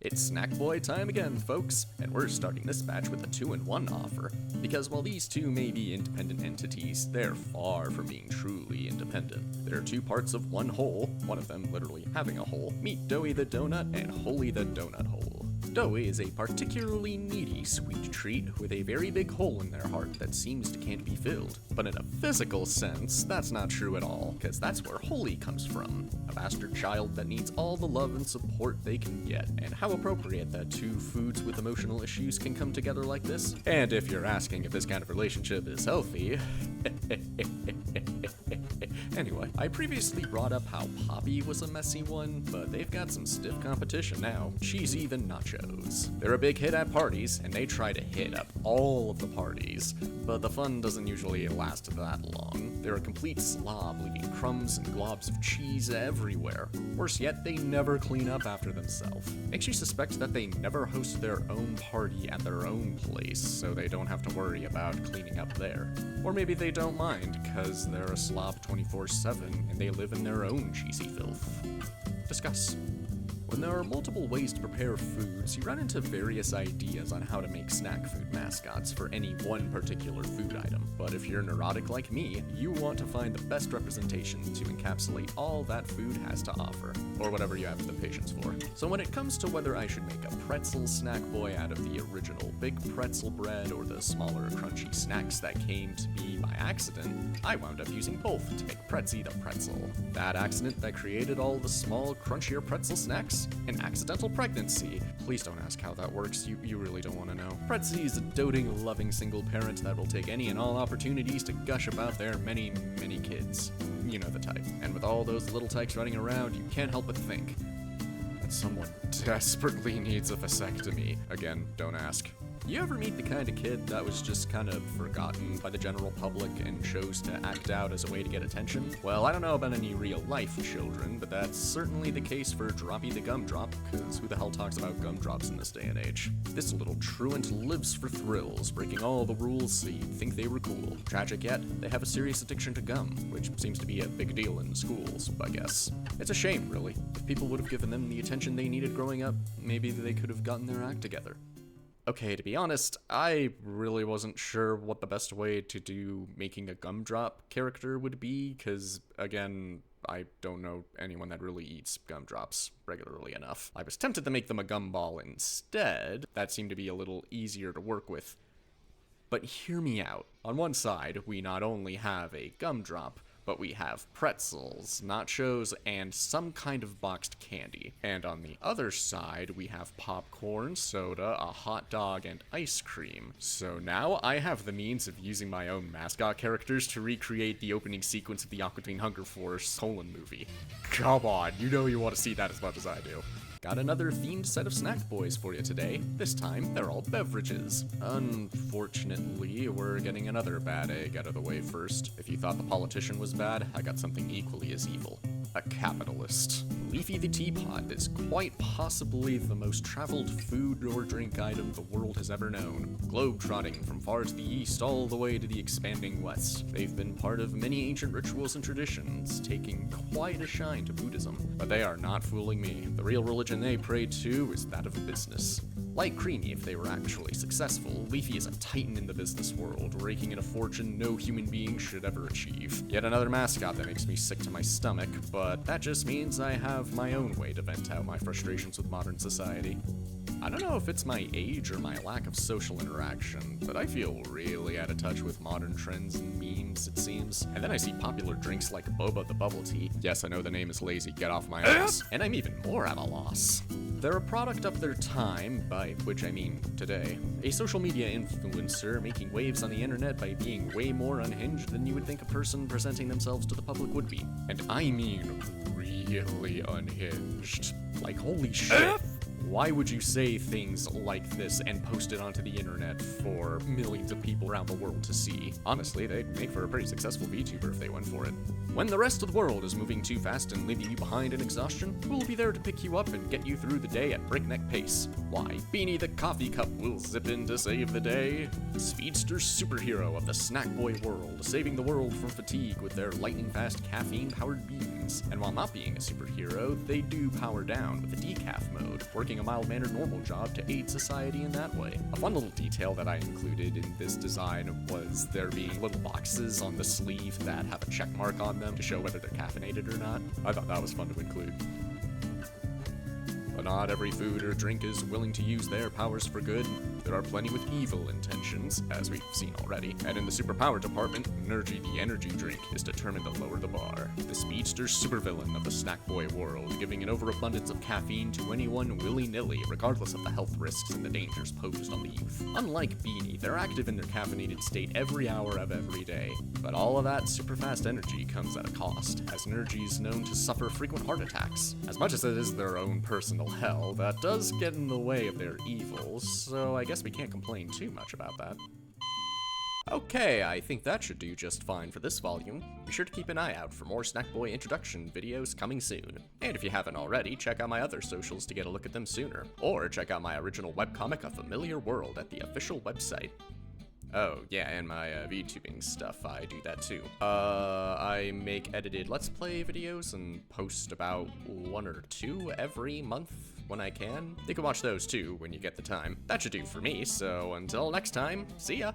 It's Snack Boy time again, folks, and we're starting this batch with a 2-in-1 offer. Because while these two may be independent entities, they're far from being truly independent. They're two parts of one whole, one of them literally having a hole. Meet Doughy the Donut and Holy the Donut Hole. Doughy is a particularly needy sweet treat with a very big hole in their heart that seems to can't be filled. But in a physical sense, that's not true at all, because that's where Holy comes from. A bastard child that needs all the love and support they can get, and how appropriate that two foods with emotional issues can come together like this. And if you're asking if this kind of relationship is healthy, anyway, I previously brought up how Poppy was a messy one, but they've got some stiff competition now. Cheesy the Nachos. They're a big hit at parties, and they try to hit up all of the parties, but the fun doesn't usually last that long. They're a complete slob, leaving crumbs and globs of cheese everywhere. Worse yet, they never clean up after themselves. Makes you suspect that they never host their own party at their own place, so they don't have to worry about cleaning up there. Or maybe they don't mind, cause they're a slob 24/7 and they live in their own cheesy filth. Discuss. When there are multiple ways to prepare foods, you run into various ideas on how to make snack food mascots for any one particular food item. But if you're neurotic like me, you want to find the best representation to encapsulate all that food has to offer, or whatever you have the patience for. So when it comes to whether I should make a pretzel snack boy out of the original big pretzel bread or the smaller crunchy snacks that came to be by accident, I wound up using both to make Pretzy the Pretzel. That accident that created all the small, crunchier pretzel snacks? An accidental pregnancy. Please don't ask how that works, you really don't want to know. Pretzy is a doting, loving single parent that will take any and all opportunities to gush about their many, many kids. You know the type. And with all those little tykes running around, you can't help but think that someone desperately needs a vasectomy. Again, don't ask. You ever meet the kind of kid that was just kind of forgotten by the general public and chose to act out as a way to get attention? Well, I don't know about any real-life children, but that's certainly the case for Droppy the Gumdrop, because who the hell talks about gumdrops in this day and age? This little truant lives for thrills, breaking all the rules so you'd think they were cool. Tragic yet, they have a serious addiction to gum, which seems to be a big deal in schools, I guess. It's a shame, really. If people would have given them the attention they needed growing up, maybe they could have gotten their act together. Okay, to be honest, I really wasn't sure what the best way to do making a gumdrop character would be, because, again, I don't know anyone that really eats gumdrops regularly enough. I was tempted to make them a gumball instead. That seemed to be a little easier to work with. But hear me out. On one side, we not only have a gumdrop, but we have pretzels, nachos, and some kind of boxed candy. And on the other side, we have popcorn, soda, a hot dog, and ice cream. So now I have the means of using my own mascot characters to recreate the opening sequence of the Aqua Teen Hunger Force : movie. Come on, you know you want to see that as much as I do. Got another themed set of snack boys for you today. This time, they're all beverages. Unfortunately, we're getting another bad egg out of the way first. If you thought the politician was bad, I got something equally as evil. A capitalist. Leafy the Teapot is quite possibly the most traveled food or drink item the world has ever known. Globe-trotting from far to the east all the way to the expanding west. They've been part of many ancient rituals and traditions, taking quite a shine to Buddhism. But they are not fooling me. The real religion they pray to is that of business. Like Creamy if they were actually successful, Leafy is a titan in the business world, raking in a fortune no human being should ever achieve. Yet another mascot that makes me sick to my stomach, but that just means I have my own way to vent out my frustrations with modern society. I don't know if it's my age or my lack of social interaction, but I feel really out of touch with modern trends and memes, it seems. And then I see popular drinks like Boba the Bubble Tea. Yes, I know the name is lazy, get off my ass. And I'm even more at a loss. They're a product of their time, by which I mean today. A social media influencer making waves on the internet by being way more unhinged than you would think a person presenting themselves to the public would be. And I mean really unhinged. Like, holy shit. Why would you say things like this and post it onto the internet for millions of people around the world to see? Honestly, they'd make for a pretty successful VTuber if they went for it. When the rest of the world is moving too fast and leaving you behind in exhaustion, we'll be there to pick you up and get you through the day at breakneck pace. Why, Beanie the Coffee Cup will zip in to save the day. Speedster superhero of the snack boy world, saving the world from fatigue with their lightning-fast caffeine-powered beams. things. And while not being a superhero, they do power down with a decaf mode, working a mild-mannered normal job to aid society in that way. A fun little detail that I included in this design was there being little boxes on the sleeve that have a check mark on them to show whether they're caffeinated or not. I thought that was fun to include. But not every food or drink is willing to use their powers for good. There are plenty with evil intentions, as we've seen already. And in the superpower department, Energy the energy drink is determined to lower the bar. The speedster supervillain of the snack boy world, giving an overabundance of caffeine to anyone willy-nilly, regardless of the health risks and the dangers posed on the youth. Unlike Beanie, they're active in their caffeinated state every hour of every day. But all of that super fast energy comes at a cost, as Energy is known to suffer frequent heart attacks. As much as it is their own personal hell, that does get in the way of their evils, so I guess we can't complain too much about that. Okay, I think that should do just fine for this volume. Be sure to keep an eye out for more Snack Boy introduction videos coming soon. And if you haven't already, check out my other socials to get a look at them sooner. Or check out my original webcomic, A Familiar World, at the official website. Oh, yeah, and my VTubing stuff, I do that too. I make edited Let's Play videos and post about 1 or 2 every month when I can. You can watch those too when you get the time. That should do for me, so until next time, see ya!